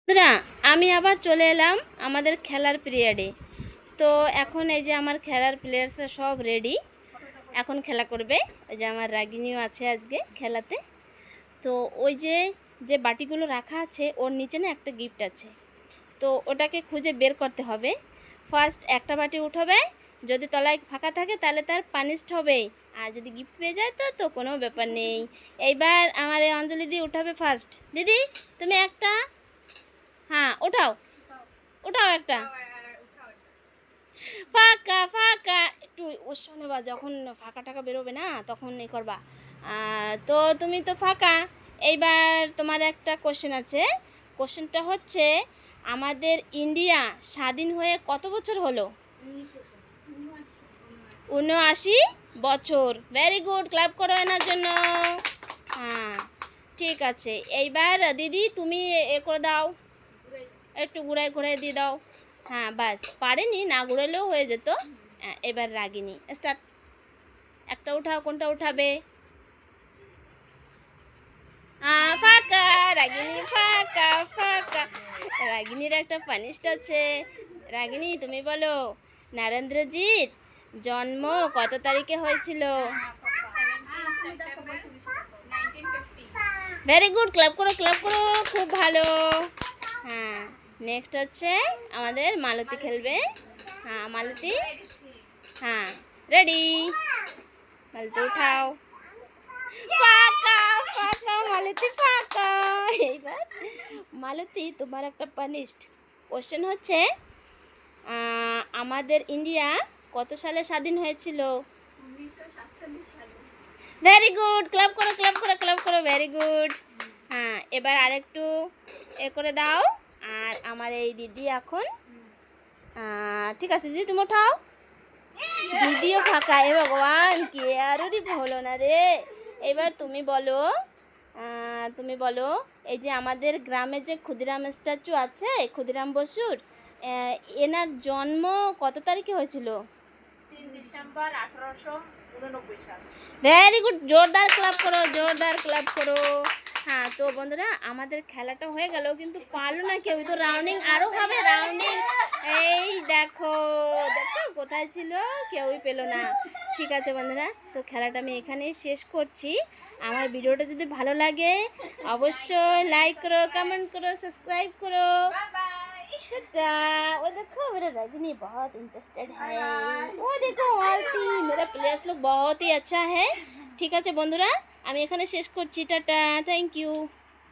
বন্ধুরা, আমি আবার চলে এলাম আমাদের খেলার পিরিয়ডে। তো এখন এই যে আমার খেলার প্লেয়ার্সরা সব রেডি, এখন খেলা করবে। ওই যে আমার রাগিনীও আছে আজকে খেলাতে। তো ওই যে যে বাটিগুলো রাখা আছে ওর নিচে না একটা গিফট আছে, তো ওটাকে খুঁজে বের করতে হবে। ফার্স্ট একটা বাটি উঠাবে, যদি তলায় ফাঁকা থাকে তাহলে তার পানিশড হবে, আর যদি গিফট পেয়ে যায় তো তো কোনো ব্যাপার নেই। এইবার আমার এই অঞ্জলি দি উঠাবে ফার্স্ট। দিদি তুমি একটা, হ্যাঁ উঠাও, উঠাও একটা। ফাঁকা ফাঁকা একটু উৎসাহ নেবা, যখন ফাঁকা টাকা বেরোবে না তখন এই করবা। তো তুমি তো ফাঁকা। এইবার তোমার একটা কোশ্চেন আছে। কোশ্চেনটা হচ্ছে, আমাদের ইন্ডিয়া স্বাধীন হয়ে কত বছর হলো? ৭৯ বছর। ভেরি গুড, ক্লাপ করো এনার জন্য। হ্যাঁ ঠিক আছে, এইবার দিদি তুমি এ করে দাও, একটু ঘুরাই ঘুরাই দিয়ে দাও। হ্যাঁ বাস, পারেনি, না ঘুরালেও হয়ে যেত। এবার রাগিনী স্টার্ট। একটা উঠাও, কোনটা উঠাবে? ফাঁকা। রাগিনী ফাঁকা ফাঁকা। রাগিনীর একটা পানিশড আছে। রাগিনী তুমি বলো, নরেন্দ্রজির জন্ম কত তারিখে হয়েছিল? ভেরি গুড, ক্লাব করো ক্লাব করো, খুব ভালো। হ্যাঁ নেক্সট হচ্ছে আমাদের মালতী খেলবে। হ্যাঁ মালতী, হ্যাঁ রেডি। মালতী উঠাও। ফাঁকা ফাঁকা মালতী ফাঁকা। এইবার মালতী তোমার একটা পানিশড। কোশ্চেন হচ্ছে, আমাদের ইন্ডিয়া কত সালে স্বাধীন হয়েছিল? 1947 সালে। ভেরি গুড, ক্লাব করো ক্লাব করো ক্লাব করো, ভেরি গুড। হ্যাঁ এবার আরেকটু এ করে দাও। আর আমার এই দিদি এখন, ঠিক আছে দিদি তুমি উঠাও। দিদিও ফাঁকা। এ ভগবান, কে আরোরই হলো না রে। এবার তুমি বলো, তুমি বলো, এই যে আমাদের গ্রামে যে ক্ষুদিরাম স্ট্যাচু আছে, ক্ষুদিরাম বসুর, এনার জন্ম কত তারিখে হয়েছিল? 3 ডিসেম্বর 1889 সাল। ভেরি গুড, জোরদার ক্লাব করো জোরদার ক্লাব করো। হ্যাঁ তো বন্ধুরা, আমাদের খেলাটা হয়ে গেল, কিন্তু পারলো না কেউ। তো রাউন্ডিং আরও হবে, রাউন্ডিং। এই দেখো, দেখছো কোথায় ছিল, কেউই পেলো না। ঠিক আছে বন্ধুরা, তো খেলাটা আমি এখানেই শেষ করছি। আমার ভিডিওটা যদি ভালো লাগে অবশ্যই লাইক করো, कमेंट करो, सब्सक्राइब करो। टाटा। वो देखो मेरा रजनी बहुत इंटरेस्टेड है। वो देखो मालती, मेरा प्लेयर्स लोग बहुत ही अच्छा है। ঠিক আছে বন্ধুরা, আমি এখানে শেষ করছি। Tata, thank you.